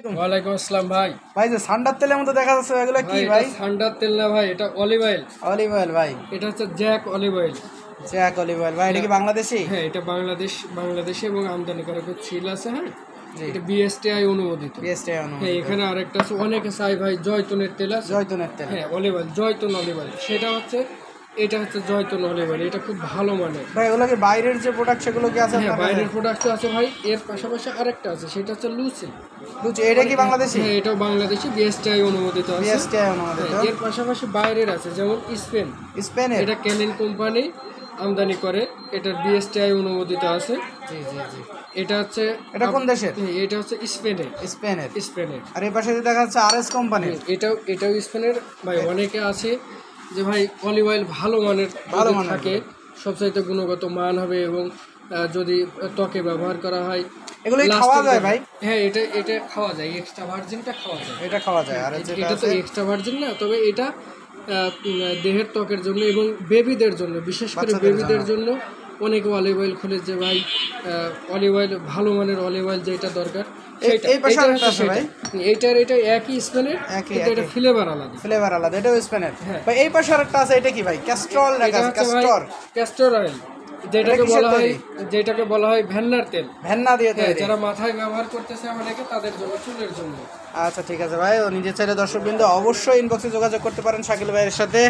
ওয়ালাইকুম আসসালাম ভাই। ভাই যে সান্ডার তেলের মতো দেখা যাচ্ছে এগুলো কি ভাই? ঠান্ডার তেল না ভাই, এটা অলিভ অয়েল। অলিভ অয়েল ভাই, এটা হচ্ছে Jack olive oil. Jack olive oil ভাই, এটা কি বাংলাদেশি? হ্যাঁ, এটা বাংলাদেশে এবং আমদানি করা সিল আছে। হ্যাঁ, জি, এটা বিএসটিআই অনুমোদিত। বিএসটিআই হ্যাঁ, অনুমোদিত। এখানে আরেকটা আছে, অনেকে চাই ভাই জয়তুনের তেল আছে। জয়তুনের তেল, হ্যাঁ, olive oil, Joytun olive oil, এটা হচ্ছে জয়তুন অলিভ অয়েল। এটা খুব ভালো মানের ভাই। এগুলো কি বাইরের যে প্রোডাক্ট সেগুলো কি আছে? হ্যাঁ, বাইরের প্রোডাক্ট আছে ভাই। এর পাশাপাশি আরেকটা আছে, সেটা হচ্ছে লুসি। এটা কি বাংলাদেশি? হ্যাঁ, এটাও বাংলাদেশি, বিএসটিআই অনুমোদিত আছে। বিএসটিআই অনুমোদিত। হ্যাঁ, এর পাশাপাশি বাইরের আছে, যেমন স্পেনের, এটা ক্যানেন কোম্পানি আমদানি করে, এটার বিএসটিআই অনুমোদিত আছে। জি জি জি। এটা হচ্ছে, এটা কোন দেশের? এটা হচ্ছে স্পেনের। আর এই পাশে দেখা যাচ্ছে আরএস কোম্পানির। এটাও স্পেনের ভাই। অনেকে আছে যে ভাই অলিভ অয়েল ভালো মানের থাকে, সবচাইতে গুণগত মান হবে, এবং যদি ত্বকে ব্যবহার করা হয় এগুলো খাওয়া যায় ভাই? হ্যাঁ, এটা খাওয়া যায়। এক্সট্রা ভার্জিনটা খাওয়া যায়। এটা খাওয়া যায়। আর এটা তো এক্সট্রা ভার্জিন না, তবে এটা দেহের ত্বকের জন্য এবং বেবিদের জন্য, বিশেষ করে বেবিদের জন্য অনেকে অলিভ অয়েল খুলে যে ভাই অলিভ অয়েল ভালো মানের অলিভ অয়েল যেটা দরকার এটা একই স্পেনের, কিন্তু এটা ফ্লেভার আলাদা। এটাও স্পেনের ভাই। এই পাশে আরেকটা আছে, এটা কি ভাই? ক্যাস্টর অয়েল, যেটাকে বলা হয় ভেন্নার তেল। ভেন্না দিয়ে তৈরি, যারা মাথায় ব্যবহার করতেছে অনেকে, তাদের জন্য, চুলের জন্য। আচ্ছা ঠিক আছে ভাই। ও নিজের চাইলে দর্শকবৃন্দ অবশ্যই ইনবক্সে যোগাযোগ করতে পারেন শাকিল ভাইয়ের সাথে।